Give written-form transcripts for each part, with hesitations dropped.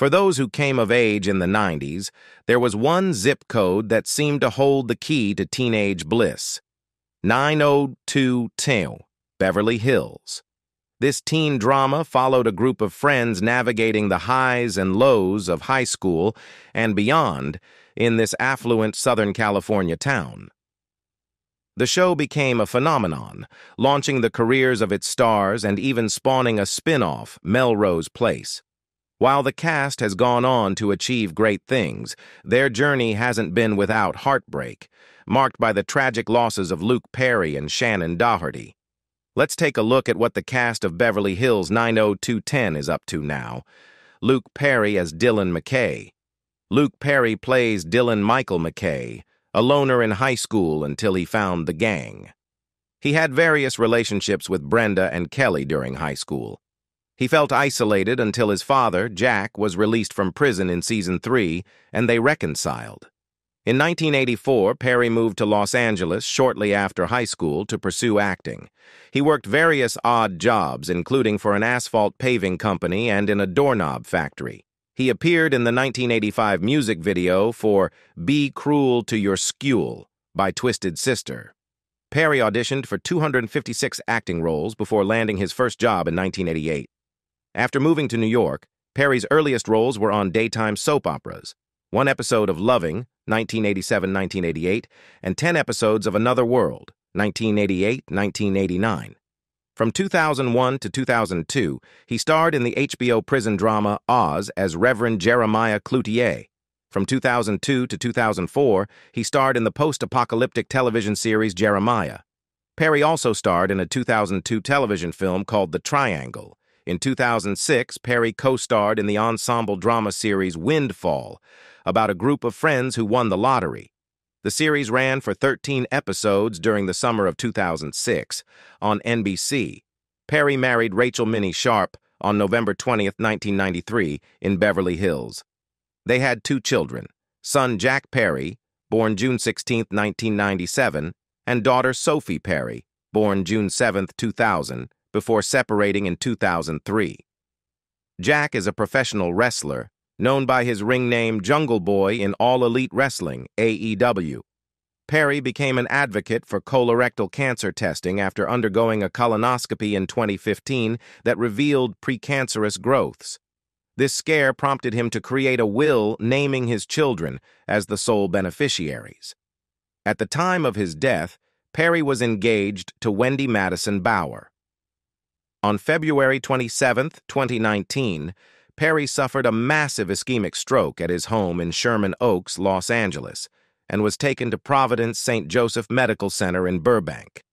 For those who came of age in the 90s, there was one zip code that seemed to hold the key to teenage bliss. 90210, Beverly Hills. This teen drama followed a group of friends navigating the highs and lows of high school and beyond in this affluent Southern California town. The show became a phenomenon, launching the careers of its stars and even spawning a spin-off, Melrose Place. While the cast has gone on to achieve great things, their journey hasn't been without heartbreak, marked by the tragic losses of Luke Perry and Shannon Doherty. Let's take a look at what the cast of Beverly Hills 90210 is up to now. Luke Perry as Dylan McKay. Luke Perry plays Dylan Michael McKay, a loner in high school until he found the gang. He had various relationships with Brenda and Kelly during high school. He felt isolated until his father, Jack, was released from prison in Season 3, and they reconciled. In 1984, Perry moved to Los Angeles shortly after high school to pursue acting. He worked various odd jobs, including for an asphalt paving company and in a doorknob factory. He appeared in the 1985 music video for Be Cruel to Your Skule by Twisted Sister. Perry auditioned for 256 acting roles before landing his first job in 1988. After moving to New York, Perry's earliest roles were on daytime soap operas, one episode of Loving, 1987-1988, and 10 episodes of Another World, 1988-1989. From 2001 to 2002, he starred in the HBO prison drama Oz as Reverend Jeremiah Cloutier. From 2002 to 2004, he starred in the post-apocalyptic television series Jeremiah. Perry also starred in a 2002 television film called The Triangle. In 2006, Perry co-starred in the ensemble drama series Windfall, about a group of friends who won the lottery. The series ran for 13 episodes during the summer of 2006 on NBC. Perry married Rachel Minnie Sharp on November 20, 1993, in Beverly Hills. They had 2 children, son Jack Perry, born June 16, 1997, and daughter Sophie Perry, born June 7, 2000, before separating in 2003. Jack is a professional wrestler, known by his ring name Jungle Boy in All Elite Wrestling, AEW. Perry became an advocate for colorectal cancer testing after undergoing a colonoscopy in 2015 that revealed precancerous growths. This scare prompted him to create a will naming his children as the sole beneficiaries. At the time of his death, Perry was engaged to Wendy Madison Bauer. On February 27, 2019, Perry suffered a massive ischemic stroke at his home in Sherman Oaks, Los Angeles, and was taken to Providence St. Joseph Medical Center in Burbank.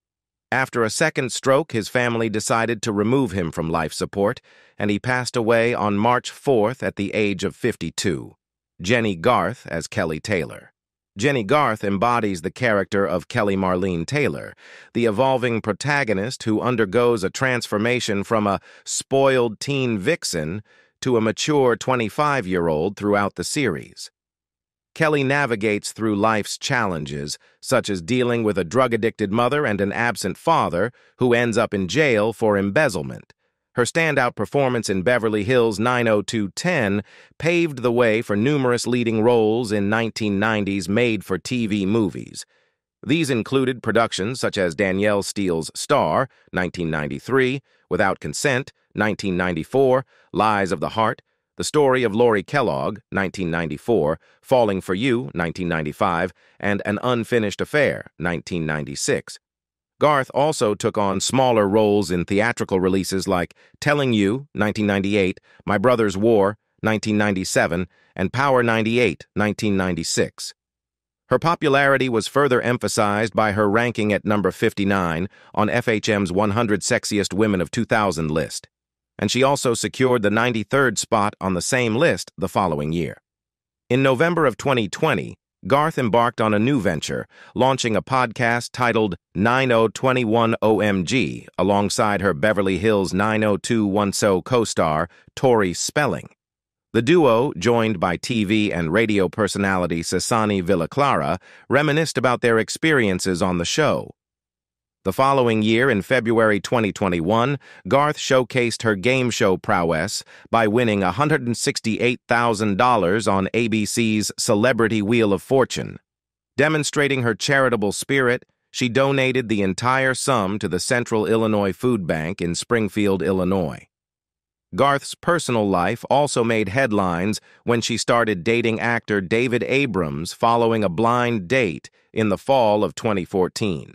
After a second stroke, his family decided to remove him from life support, and he passed away on March 4th at the age of 52. Jenny Garth as Kelly Taylor. Jenny Garth embodies the character of Kelly Marlene Taylor, the evolving protagonist who undergoes a transformation from a spoiled teen vixen to a mature 25-year-old throughout the series. Kelly navigates through life's challenges, such as dealing with a drug-addicted mother and an absent father who ends up in jail for embezzlement. Her standout performance in Beverly Hills 90210 paved the way for numerous leading roles in 1990s made-for-TV movies. These included productions such as Danielle Steele's Star, 1993, Without Consent, 1994, Lies of the Heart, The Story of Lori Kellogg, 1994, Falling for You, 1995, and An Unfinished Affair, 1996. Garth also took on smaller roles in theatrical releases like Telling You, 1998, My Brother's War, 1997, and Power 98, 1996. Her popularity was further emphasized by her ranking at number 59 on FHM's 100 Sexiest Women of 2000 list, and she also secured the 93rd spot on the same list the following year. In November of 2020, Garth embarked on a new venture, launching a podcast titled 9021 OMG alongside her Beverly Hills 90210 co-star, Tori Spelling. The duo, joined by TV and radio personality Sasani Villaclara, reminisced about their experiences on the show. The following year, in February 2021, Garth showcased her game show prowess by winning $168,000 on ABC's Celebrity Wheel of Fortune. Demonstrating her charitable spirit, she donated the entire sum to the Central Illinois Food Bank in Springfield, Illinois. Garth's personal life also made headlines when she started dating actor David Abrams following a blind date in the fall of 2014.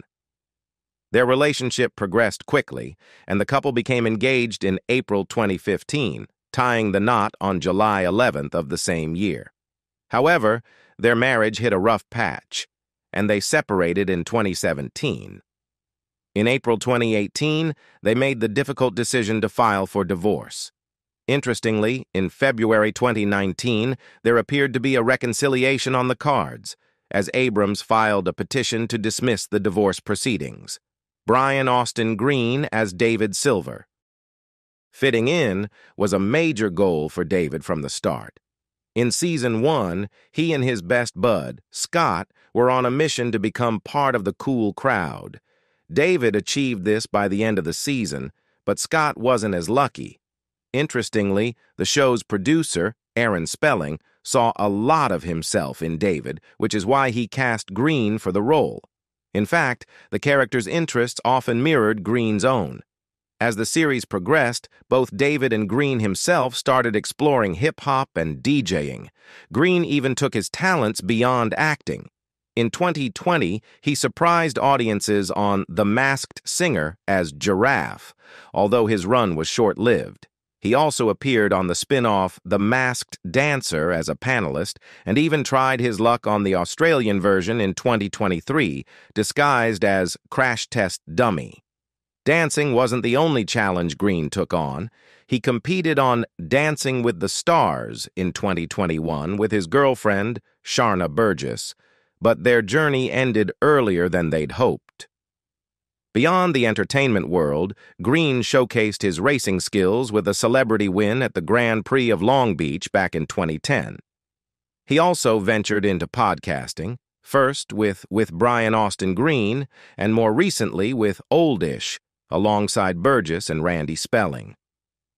Their relationship progressed quickly, and the couple became engaged in April 2015, tying the knot on July 11th of the same year. However, their marriage hit a rough patch, and they separated in 2017. In April 2018, they made the difficult decision to file for divorce. Interestingly, in February 2019, there appeared to be a reconciliation on the cards, as Abrams filed a petition to dismiss the divorce proceedings. Brian Austin Green as David Silver. Fitting in was a major goal for David from the start. In Season 1, he and his best bud, Scott, were on a mission to become part of the cool crowd. David achieved this by the end of the season, but Scott wasn't as lucky. Interestingly, the show's producer, Aaron Spelling, saw a lot of himself in David, which is why he cast Green for the role. In fact, the character's interests often mirrored Green's own. As the series progressed, both David and Green himself started exploring hip-hop and DJing. Green even took his talents beyond acting. In 2020, he surprised audiences on The Masked Singer as Giraffe, although his run was short-lived. He also appeared on the spin-off The Masked Dancer as a panelist, and even tried his luck on the Australian version in 2023, disguised as Crash Test Dummy. Dancing wasn't the only challenge Green took on. He competed on Dancing with the Stars in 2021 with his girlfriend, Sharna Burgess, but their journey ended earlier than they'd hoped. Beyond the entertainment world, Green showcased his racing skills with a celebrity win at the Grand Prix of Long Beach back in 2010. He also ventured into podcasting, first with Brian Austin Green, and more recently with Oldish, alongside Burgess and Randy Spelling.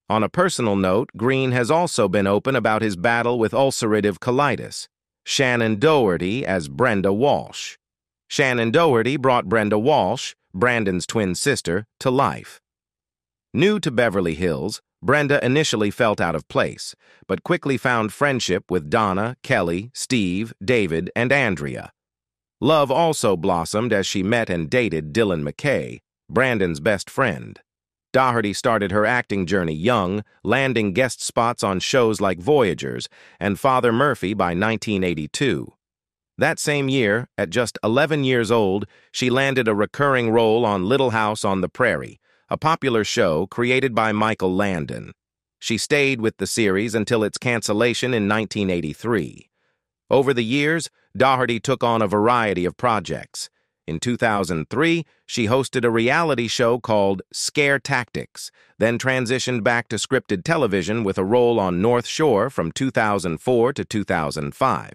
On a personal note, Green has also been open about his battle with ulcerative colitis. Shannon Doherty as Brenda Walsh. Shannon Doherty brought Brenda Walsh, Brandon's twin sister, to life. New to Beverly Hills, Brenda initially felt out of place, but quickly found friendship with Donna, Kelly, Steve, David, and Andrea. Love also blossomed as she met and dated Dylan McKay, Brandon's best friend. Doherty started her acting journey young, landing guest spots on shows like Voyagers and Father Murphy by 1982. That same year, at just 11 years old, she landed a recurring role on Little House on the Prairie, a popular show created by Michael Landon. She stayed with the series until its cancellation in 1983. Over the years, Doherty took on a variety of projects. In 2003, she hosted a reality show called Scare Tactics, then transitioned back to scripted television with a role on North Shore from 2004 to 2005.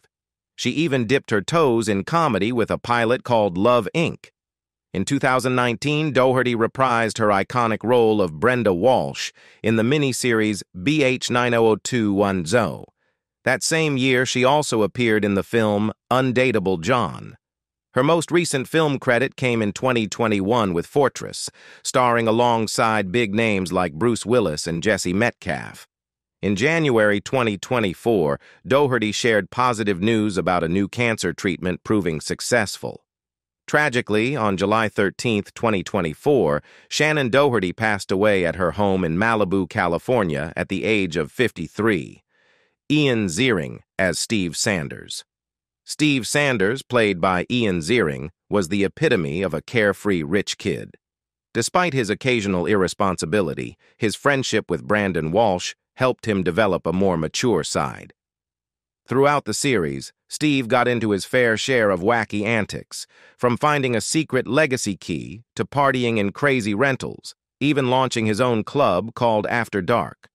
She even dipped her toes in comedy with a pilot called Love, Inc. In 2019, Doherty reprised her iconic role of Brenda Walsh in the miniseries BH 90021 That same year, she also appeared in the film Undateable John. Her most recent film credit came in 2021 with Fortress, starring alongside big names like Bruce Willis and Jesse Metcalfe. In January 2024, Doherty shared positive news about a new cancer treatment proving successful. Tragically, on July 13, 2024, Shannon Doherty passed away at her home in Malibu, California at the age of 53. Ian Ziering as Steve Sanders. Steve Sanders, played by Ian Ziering, was the epitome of a carefree rich kid. Despite his occasional irresponsibility, his friendship with Brandon Walsh helped him develop a more mature side. Throughout the series, Steve got into his fair share of wacky antics, from finding a secret legacy key to partying in crazy rentals, even launching his own club called After Dark.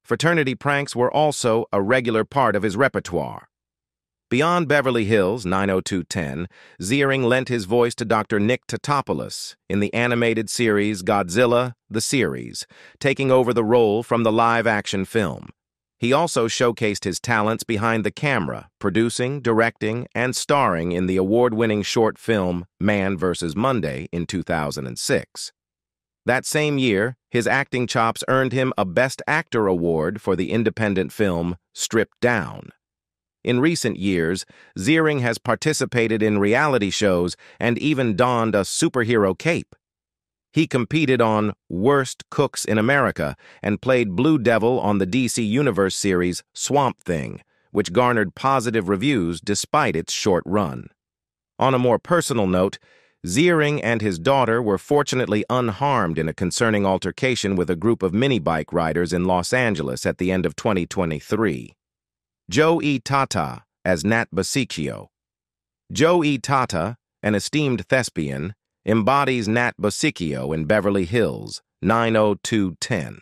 Fraternity pranks were also a regular part of his repertoire. Beyond Beverly Hills 90210, Ziering lent his voice to Dr. Nick Tatopoulos in the animated series Godzilla, the Series, taking over the role from the live-action film. He also showcased his talents behind the camera, producing, directing, and starring in the award-winning short film Man vs. Monday in 2006. That same year, his acting chops earned him a Best Actor award for the independent film Stripped Down. In recent years, Ziering has participated in reality shows and even donned a superhero cape. He competed on Worst Cooks in America and played Blue Devil on the DC Universe series Swamp Thing, which garnered positive reviews despite its short run. On a more personal note, Ziering and his daughter were fortunately unharmed in a concerning altercation with a group of mini-bike riders in Los Angeles at the end of 2023. Joe E. Tata as Nat Bosicchio. Joe E. Tata, an esteemed thespian, embodies Nat Bosicchio in Beverly Hills 90210.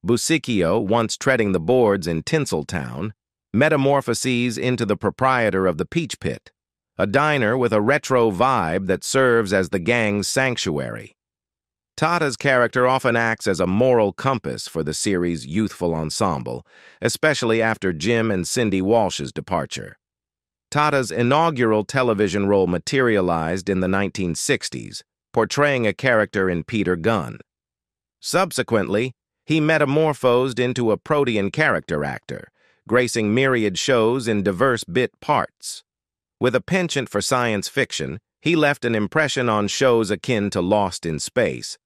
Bosicchio, once treading the boards in Tinseltown, metamorphoses into the proprietor of the Peach Pit, a diner with a retro vibe that serves as the gang's sanctuary. Tata's character often acts as a moral compass for the series' youthful ensemble, especially after Jim and Cindy Walsh's departure. Tata's inaugural television role materialized in the 1960s, portraying a character in Peter Gunn. Subsequently, he metamorphosed into a protean character actor, gracing myriad shows in diverse bit parts. With a penchant for science fiction, he left an impression on shows akin to Lost in Space.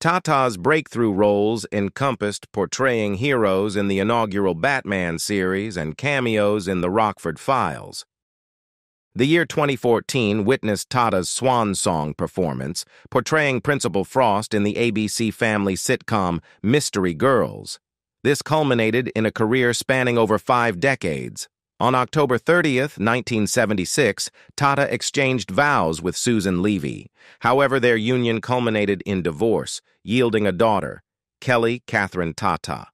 Tata's breakthrough roles encompassed portraying heroes in the inaugural Batman series and cameos in the Rockford Files. The year 2014 witnessed Tata's swan song performance, portraying Principal Frost in the ABC Family sitcom Mystery Girls. This culminated in a career spanning over 5 decades. On October 30th, 1976, Tata exchanged vows with Susan Levy. However, their union culminated in divorce, yielding a daughter, Kelly Catherine Tata.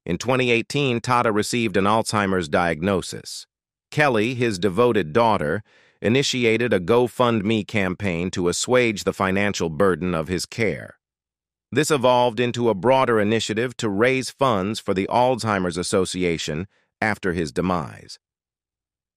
In 2018, Tata received an Alzheimer's diagnosis. Kelly, his devoted daughter, initiated a GoFundMe campaign to assuage the financial burden of his care. This evolved into a broader initiative to raise funds for the Alzheimer's Association after his demise.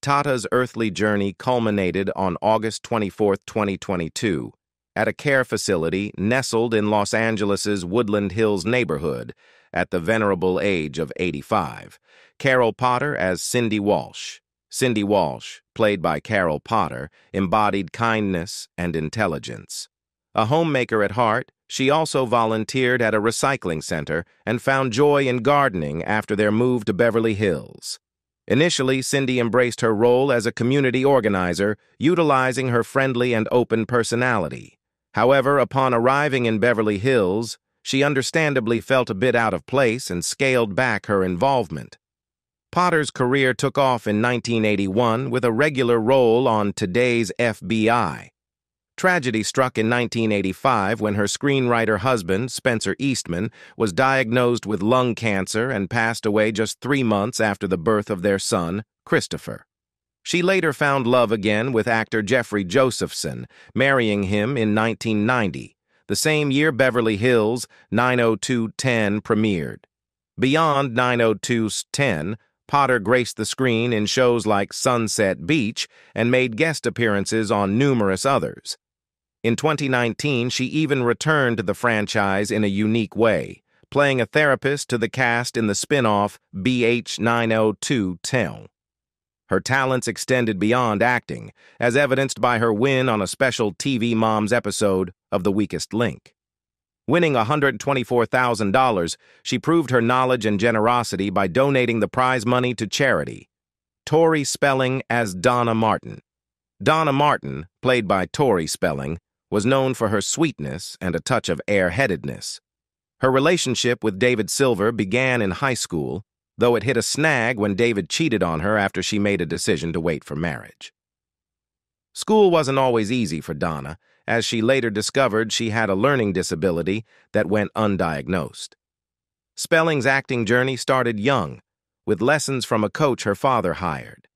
Tata's earthly journey culminated on August 24, 2022, at a care facility nestled in Los Angeles's Woodland Hills neighborhood at the venerable age of 85. Carol Potter as Cindy Walsh. Cindy Walsh, played by Carol Potter, embodied kindness and intelligence. A homemaker at heart, she also volunteered at a recycling center and found joy in gardening after their move to Beverly Hills. Initially, Cindy embraced her role as a community organizer, utilizing her friendly and open personality. However, upon arriving in Beverly Hills, she understandably felt a bit out of place and scaled back her involvement. Potter's career took off in 1981 with a regular role on Today's FBI. Tragedy struck in 1985 when her screenwriter husband, Spencer Eastman, was diagnosed with lung cancer and passed away just 3 months after the birth of their son, Christopher. She later found love again with actor Jeffrey Josephson, marrying him in 1990, the same year Beverly Hills 90210 premiered. Beyond 90210, Potter graced the screen in shows like Sunset Beach and made guest appearances on numerous others. In 2019, she even returned to the franchise in a unique way, playing a therapist to the cast in the spin-off BH 90210. Her talents extended beyond acting, as evidenced by her win on a special TV Moms episode of The Weakest Link. Winning $124,000, she proved her knowledge and generosity by donating the prize money to charity. Tori Spelling as Donna Martin. Donna Martin, played by Tori Spelling, was known for her sweetness and a touch of airheadedness. Her relationship with David Silver began in high school, though it hit a snag when David cheated on her after she made a decision to wait for marriage. School wasn't always easy for Donna, as she later discovered she had a learning disability that went undiagnosed. Spelling's acting journey started young, with lessons from a coach her father hired.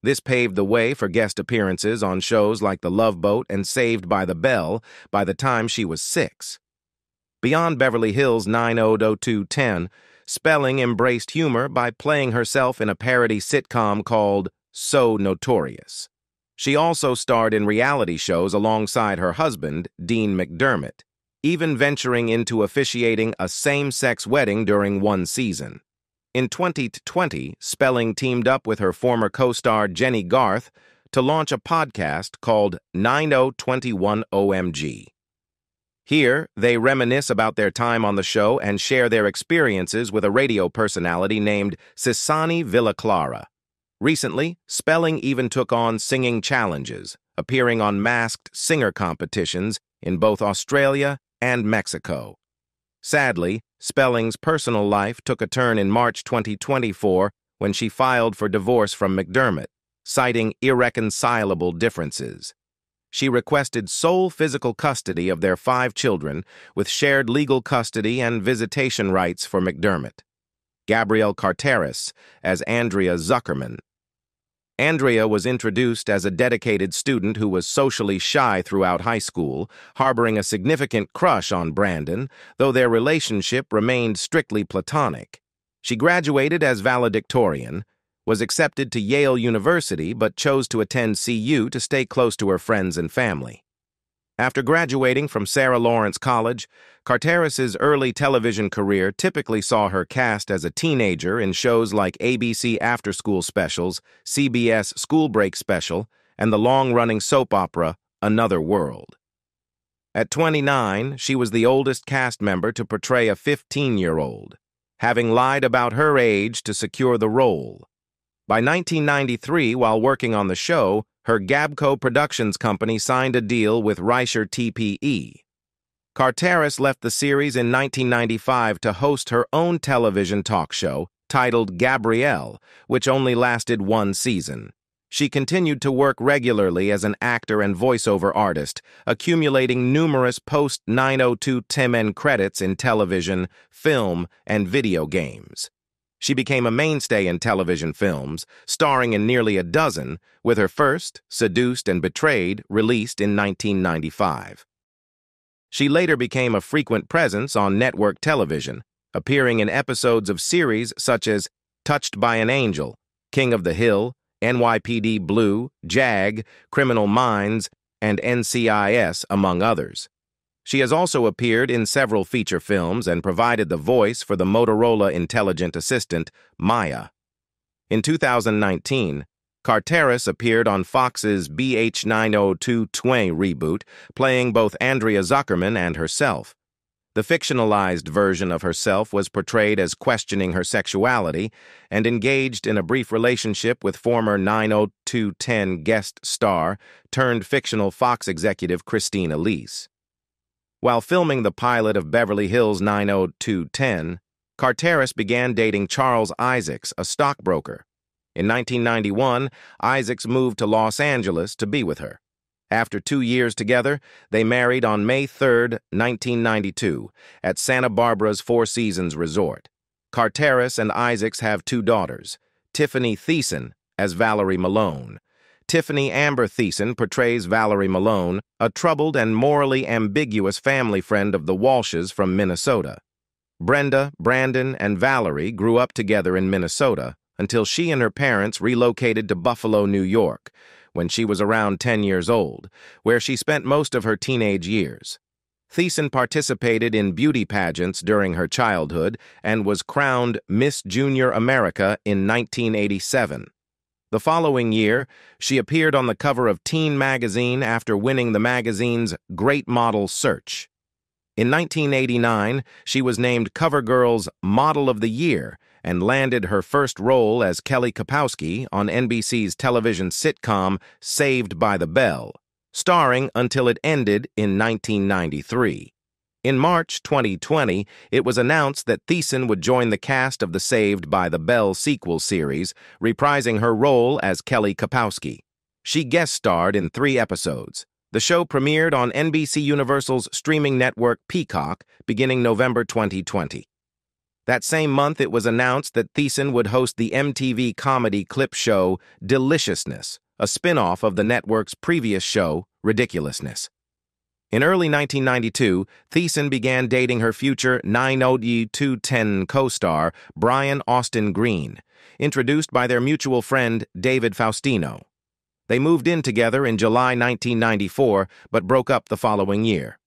This paved the way for guest appearances on shows like The Love Boat and Saved by the Bell by the time she was 6. Beyond Beverly Hills 90210, Spelling embraced humor by playing herself in a parody sitcom called So Notorious. She also starred in reality shows alongside her husband, Dean McDermott, even venturing into officiating a same-sex wedding during one season. In 2020, Spelling teamed up with her former co-star Jenny Garth to launch a podcast called 9021 OMG. Here, they reminisce about their time on the show and share their experiences with a radio personality named Sisani Villaclara. Recently, Spelling even took on singing challenges, appearing on masked singer competitions in both Australia and Mexico. Sadly, Spelling's personal life took a turn in March 2024 when she filed for divorce from McDermott, citing irreconcilable differences. She requested sole physical custody of their 5 children, with shared legal custody and visitation rights for McDermott. Gabrielle Carteris as Andrea Zuckerman. Andrea was introduced as a dedicated student who was socially shy throughout high school, harboring a significant crush on Brandon, though their relationship remained strictly platonic. She graduated as valedictorian, was accepted to Yale University but chose to attend CU to stay close to her friends and family. After graduating from Sarah Lawrence College, Carteris's early television career typically saw her cast as a teenager in shows like ABC After School Specials, CBS School Break Special, and the long-running soap opera Another World. At 29, she was the oldest cast member to portray a 15-year-old, having lied about her age to secure the role. By 1993, while working on the show, her Gabco Productions company signed a deal with Reicher TPE. Carteris left the series in 1995 to host her own television talk show titled Gabrielle, which only lasted 1 season. She continued to work regularly as an actor and voiceover artist, accumulating numerous post-90210 credits in television, film, and video games. She became a mainstay in television films, starring in nearly a dozen, with her first, Seduced and Betrayed, released in 1995. She later became a frequent presence on network television, appearing in episodes of series such as Touched by an Angel, King of the Hill, NYPD Blue, JAG, Criminal Minds, and NCIS, among others. She has also appeared in several feature films and provided the voice for the Motorola Intelligent Assistant, Maya. In 2019, Carteris appeared on Fox's BH90220 reboot, playing both Andrea Zuckerman and herself. The fictionalized version of herself was portrayed as questioning her sexuality and engaged in a brief relationship with former 90210 guest star turned fictional Fox executive Christine Elise. While filming the pilot of Beverly Hills 90210, Carteris began dating Charles Isaacs, a stockbroker. In 1991, Isaacs moved to Los Angeles to be with her. After 2 years together, they married on May 3, 1992, at Santa Barbara's Four Seasons Resort. Carteris and Isaacs have 2 daughters, Tiffany Thiessen as Valerie Malone. Tiffany Amber Thiessen portrays Valerie Malone, a troubled and morally ambiguous family friend of the Walshes from Minnesota. Brenda, Brandon, and Valerie grew up together in Minnesota until she and her parents relocated to Buffalo, New York, when she was around 10 years old, where she spent most of her teenage years. Thiessen participated in beauty pageants during her childhood and was crowned Miss Junior America in 1987. The following year, she appeared on the cover of Teen magazine after winning the magazine's Great Model Search. In 1989, she was named CoverGirl's Model of the Year and landed her first role as Kelly Kapowski on NBC's television sitcom Saved by the Bell, starring until it ended in 1993. In March 2020, it was announced that Thiessen would join the cast of the Saved by the Bell sequel series, reprising her role as Kelly Kapowski. She guest starred in 3 episodes. The show premiered on NBC Universal's streaming network Peacock beginning November 2020. That same month, it was announced that Thiessen would host the MTV comedy clip show Deliciousness, a spin-off of the network's previous show, Ridiculousness. In early 1992, Thiessen began dating her future 90210 co-star, Brian Austin Green, introduced by their mutual friend, David Faustino. They moved in together in July 1994, but broke up the following year.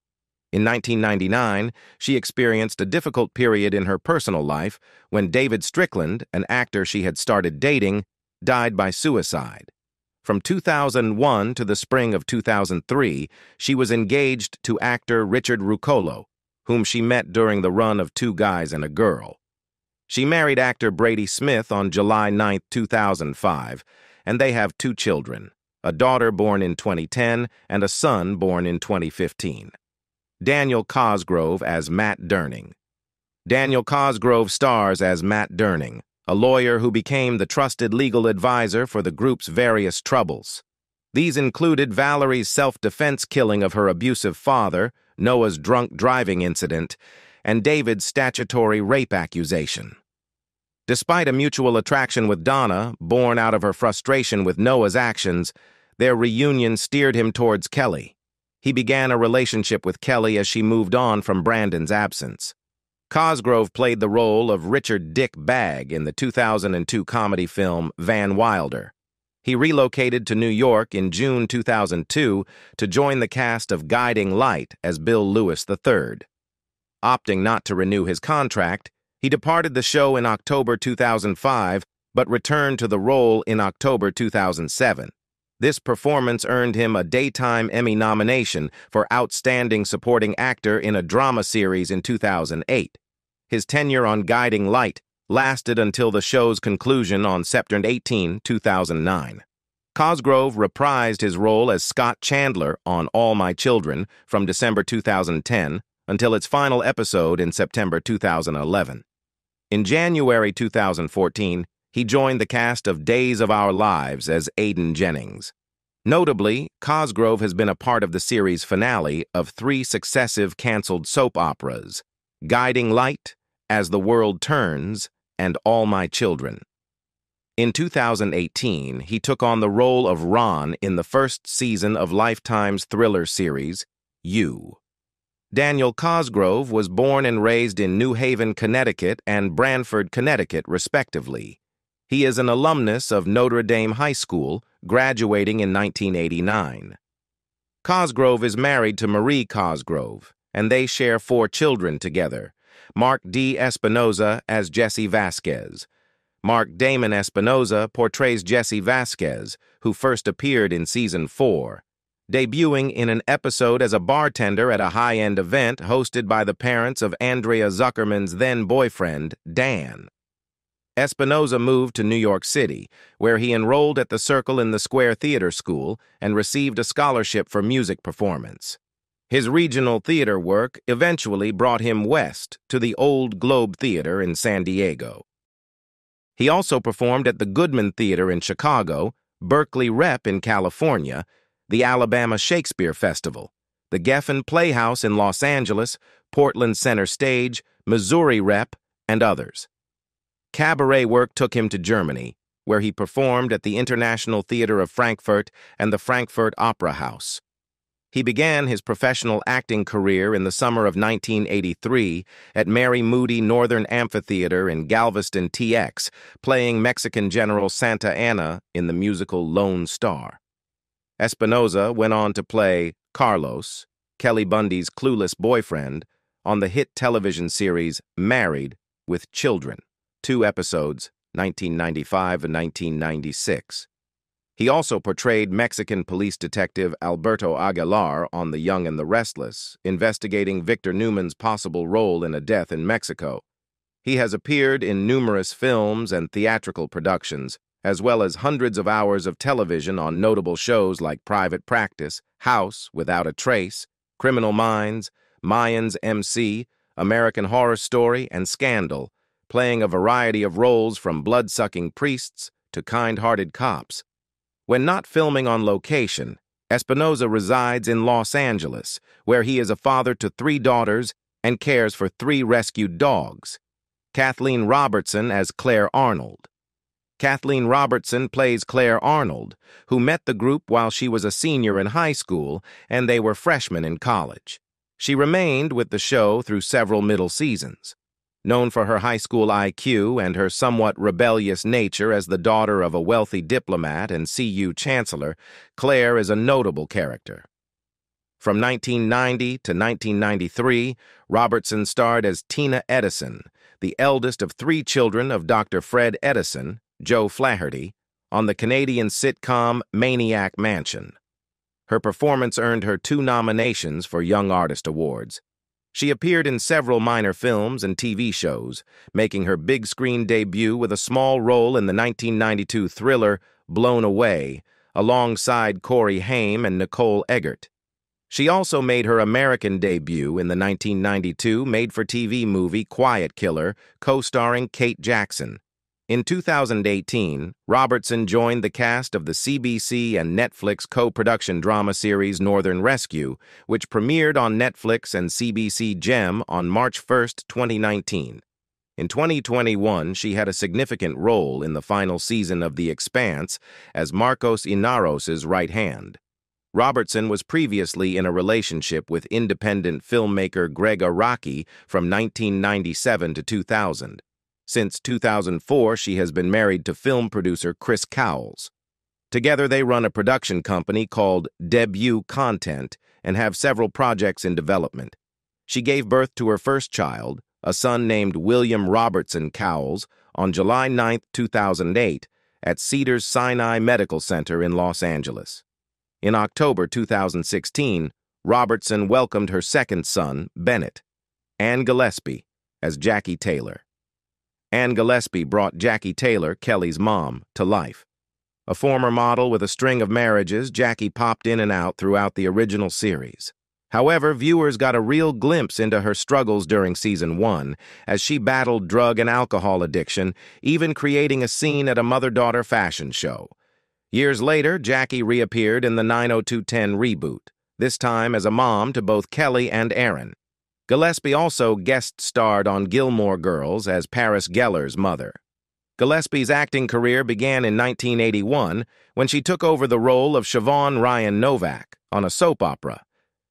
In 1999, she experienced a difficult period in her personal life when David Strickland, an actor she had started dating, died by suicide. From 2001 to the spring of 2003, she was engaged to actor Richard Ruccolo, whom she met during the run of Two Guys and a Girl. She married actor Brady Smith on July 9, 2005, and they have 2 children, a daughter born in 2010 and a son born in 2015. Daniel Cosgrove as Matt Durning. Daniel Cosgrove stars as Matt Durning, a lawyer who became the trusted legal advisor for the group's various troubles. These included Valerie's self-defense killing of her abusive father, Noah's drunk driving incident, and David's statutory rape accusation. Despite a mutual attraction with Donna, born out of her frustration with Noah's actions, their reunion steered him towards Kelly. He began a relationship with Kelly as she moved on from Brandon's absence. Cosgrove played the role of Richard Dick Bagg in the 2002 comedy film Van Wilder. He relocated to New York in June 2002 to join the cast of Guiding Light as Bill Lewis III. Opting not to renew his contract, he departed the show in October 2005 but returned to the role in October 2007. This performance earned him a Daytime Emmy nomination for Outstanding Supporting Actor in a Drama Series in 2008. His tenure on Guiding Light lasted until the show's conclusion on September 18, 2009. Cosgrove reprised his role as Scott Chandler on All My Children from December 2010 until its final episode in September 2011. In January 2014, he joined the cast of Days of Our Lives as Aidan Jennings. Notably, Cosgrove has been a part of the series finale of 3 successive canceled soap operas, Guiding Light, As the World Turns, and All My Children. In 2018, he took on the role of Ron in the first season of Lifetime's thriller series, You. Daniel Cosgrove was born and raised in New Haven, Connecticut and Branford, Connecticut, respectively. He is an alumnus of Notre Dame High School, graduating in 1989. Cosgrove is married to Marie Cosgrove, and they share 4 children together. Mark D. Espinoza as Jesse Vasquez. Mark Damon Espinoza portrays Jesse Vasquez, who first appeared in Season 4, debuting in an episode as a bartender at a high-end event hosted by the parents of Andrea Zuckerman's then-boyfriend, Dan. Espinoza moved to New York City, where he enrolled at the Circle in the Square Theater School and received a scholarship for music performance. His regional theater work eventually brought him west to the Old Globe Theater in San Diego. He also performed at the Goodman Theater in Chicago, Berkeley Rep in California, the Alabama Shakespeare Festival, the Geffen Playhouse in Los Angeles, Portland Center Stage, Missouri Rep, and others. Cabaret work took him to Germany, where he performed at the International Theater of Frankfurt and the Frankfurt Opera House. He began his professional acting career in the summer of 1983 at Mary Moody Northern Amphitheater in Galveston, TX, playing Mexican General Santa Anna in the musical Lone Star. Espinoza went on to play Carlos, Kelly Bundy's clueless boyfriend, on the hit television series Married with Children, 2 episodes, 1995 and 1996. He also portrayed Mexican police detective Alberto Aguilar on The Young and the Restless, investigating Victor Newman's possible role in a death in Mexico. He has appeared in numerous films and theatrical productions, as well as hundreds of hours of television on notable shows like Private Practice, House Without a Trace, Criminal Minds, Mayans MC, American Horror Story, and Scandal, playing a variety of roles from blood-sucking priests to kind-hearted cops. When not filming on location, Espinoza resides in Los Angeles, where he is a father to 3 daughters and cares for 3 rescued dogs. Kathleen Robertson as Claire Arnold. Kathleen Robertson plays Claire Arnold, who met the group while she was a senior in high school and they were freshmen in college. She remained with the show through several middle seasons. Known for her high school IQ and her somewhat rebellious nature as the daughter of a wealthy diplomat and CU chancellor, Claire is a notable character. From 1990 to 1993, Robertson starred as Tina Edison, the eldest of 3 children of Dr. Fred Edison, Joe Flaherty, on the Canadian sitcom Maniac Mansion. Her performance earned her 2 nominations for Young Artist Awards. She appeared in several minor films and TV shows, making her big-screen debut with a small role in the 1992 thriller Blown Away, alongside Corey Haim and Nicole Eggert. She also made her American debut in the 1992 made-for-TV movie Quiet Killer, co-starring Kate Jackson. In 2018, Robertson joined the cast of the CBC and Netflix co-production drama series Northern Rescue, which premiered on Netflix and CBC Gem on March 1, 2019. In 2021, she had a significant role in the final season of The Expanse as Marcos Inaros's right hand. Robertson was previously in a relationship with independent filmmaker Greg Araki from 1997 to 2000. Since 2004, she has been married to film producer Chris Cowles. Together, they run a production company called Debut Content and have several projects in development. She gave birth to her first child, a son named William Robertson Cowles, on July 9, 2008, at Cedars-Sinai Medical Center in Los Angeles. In October 2016, Robertson welcomed her second son, Bennett. Ann Gillespie, as Jackie Taylor. Ann Gillespie brought Jackie Taylor, Kelly's mom, to life. A former model with a string of marriages, Jackie popped in and out throughout the original series. However, viewers got a real glimpse into her struggles during Season 1, as she battled drug and alcohol addiction, even creating a scene at a mother-daughter fashion show. Years later, Jackie reappeared in the 90210 reboot, this time as a mom to both Kelly and Aaron. Gillespie also guest-starred on Gilmore Girls as Paris Geller's mother. Gillespie's acting career began in 1981 when she took over the role of Siobhan Ryan Novak on a soap opera,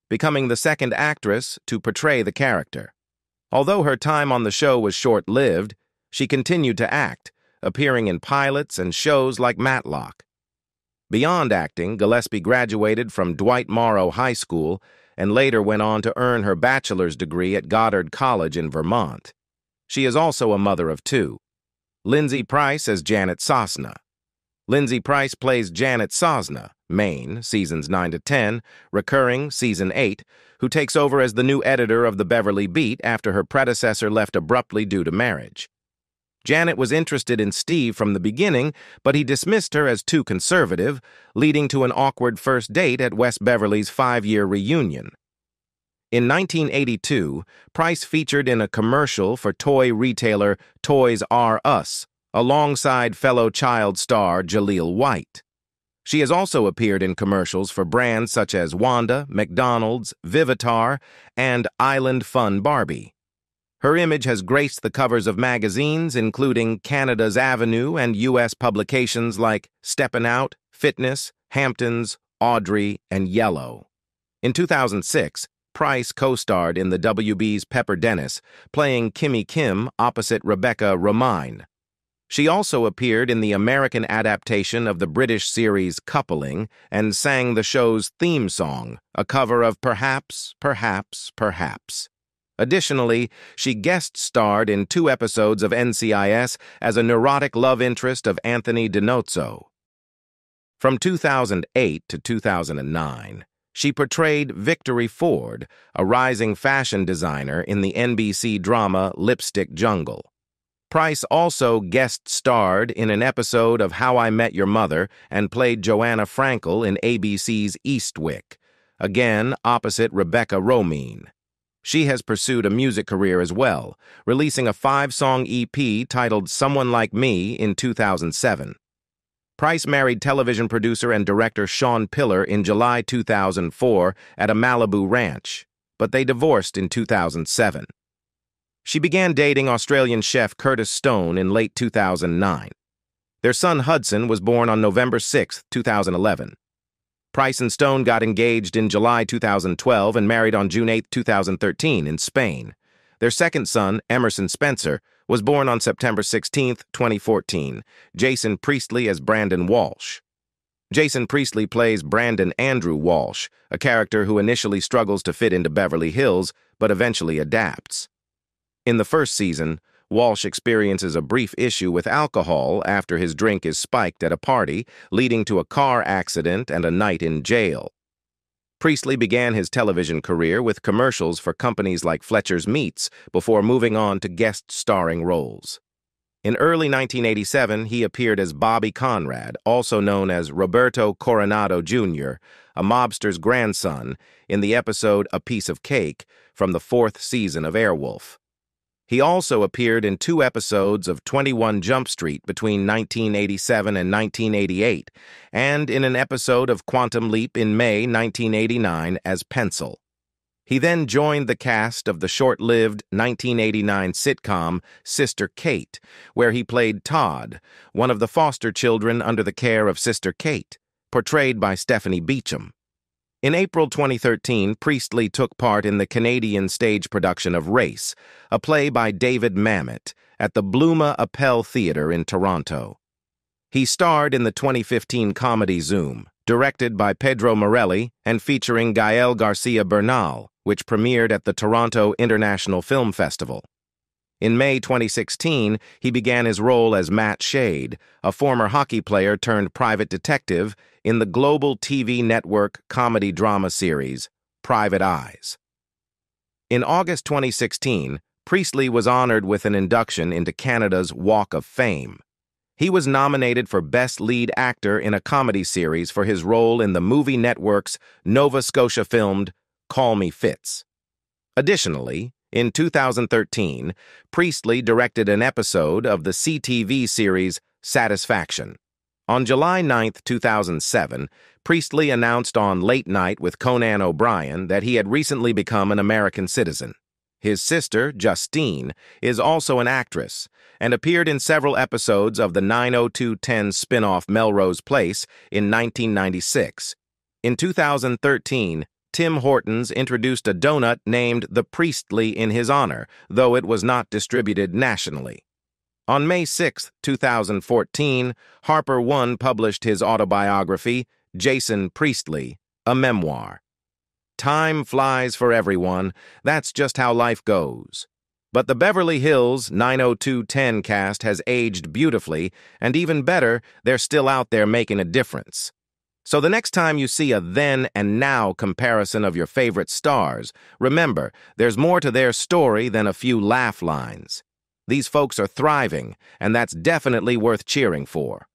becoming the second actress to portray the character. Although her time on the show was short-lived, she continued to act, appearing in pilots and shows like Matlock. Beyond acting, Gillespie graduated from Dwight Morrow High School and later went on to earn her bachelor's degree at Goddard College in Vermont. She is also a mother of 2. Lindsay Price as Janet Sosna. Lindsay Price plays Janet Sosna, Maine, seasons 9 to 10, recurring season 8, who takes over as the new editor of the Beverly Beat after her predecessor left abruptly due to marriage. Janet was interested in Steve from the beginning, but he dismissed her as too conservative, leading to an awkward first date at West Beverly's 5-year reunion. In 1982, Price featured in a commercial for toy retailer Toys R Us, alongside fellow child star Jaleel White. She has also appeared in commercials for brands such as Wanda, McDonald's, Vivitar, and Island Fun Barbie. Her image has graced the covers of magazines, including Canada's Avenue and U.S. publications like Steppin' Out, Fitness, Hamptons, Audrey, and Yellow. In 2006, Price co-starred in the WB's Pepper Dennis, playing Kimmy Kim opposite Rebecca Romijn. She also appeared in the American adaptation of the British series Coupling and sang the show's theme song, a cover of Perhaps, Perhaps, Perhaps. Additionally, she guest-starred in 2 episodes of NCIS as a neurotic love interest of Anthony DiNozzo. From 2008 to 2009, she portrayed Victory Ford, a rising fashion designer in the NBC drama Lipstick Jungle. Price also guest-starred in an episode of How I Met Your Mother and played Joanna Frankel in ABC's Eastwick, again opposite Rebecca Romijn. She has pursued a music career as well, releasing a 5-song EP titled Someone Like Me in 2007. Price married television producer and director Sean Pillar in July 2004 at a Malibu ranch, but they divorced in 2007. She began dating Australian chef Curtis Stone in late 2009. Their son Hudson was born on November 6, 2011. Price and Stone got engaged in July 2012 and married on June 8, 2013 in Spain. Their second son, Emerson Spencer, was born on September 16, 2014. Jason Priestley as Brandon Walsh. Jason Priestley plays Brandon Andrew Walsh, a character who initially struggles to fit into Beverly Hills but eventually adapts. In the first season, Walsh experiences a brief issue with alcohol after his drink is spiked at a party, leading to a car accident and a night in jail. Priestley began his television career with commercials for companies like Fletcher's Meats before moving on to guest starring roles. In early 1987, he appeared as Bobby Conrad, also known as Roberto Coronado Jr., a mobster's grandson, in the episode A Piece of Cake from the 4th season of Airwolf. He also appeared in 2 episodes of 21 Jump Street between 1987 and 1988, and in an episode of Quantum Leap in May 1989 as Pencil. He then joined the cast of the short-lived 1989 sitcom Sister Kate, where he played Todd, one of the foster children under the care of Sister Kate, portrayed by Stephanie Beacham. In April 2013, Priestley took part in the Canadian stage production of Race, a play by David Mamet, at the Bluma Appel Theatre in Toronto. He starred in the 2015 comedy Zoom, directed by Pedro Morelli and featuring Gael Garcia Bernal, which premiered at the Toronto International Film Festival. In May 2016, he began his role as Matt Shade, a former hockey player turned private detective, in the global TV network comedy-drama series, Private Eyes. In August 2016, Priestley was honored with an induction into Canada's Walk of Fame. He was nominated for Best Lead Actor in a Comedy Series for his role in the Movie Network's Nova Scotia-filmed Call Me Fitz. Additionally, in 2013, Priestley directed an episode of the CTV series Satisfaction. On July 9, 2007, Priestley announced on Late Night with Conan O'Brien that he had recently become an American citizen. His sister, Justine, is also an actress and appeared in several episodes of the 90210 spin-off Melrose Place in 1996. In 2013, Tim Hortons introduced a donut named the Priestley in his honor, though it was not distributed nationally. On May 6, 2014, Harper One published his autobiography, Jason Priestley, a memoir. Time flies for everyone. That's just how life goes. But the Beverly Hills 90210 cast has aged beautifully, and even better, they're still out there making a difference. So the next time you see a then and now comparison of your favorite stars, remember, there's more to their story than a few laugh lines. These folks are thriving, and that's definitely worth cheering for.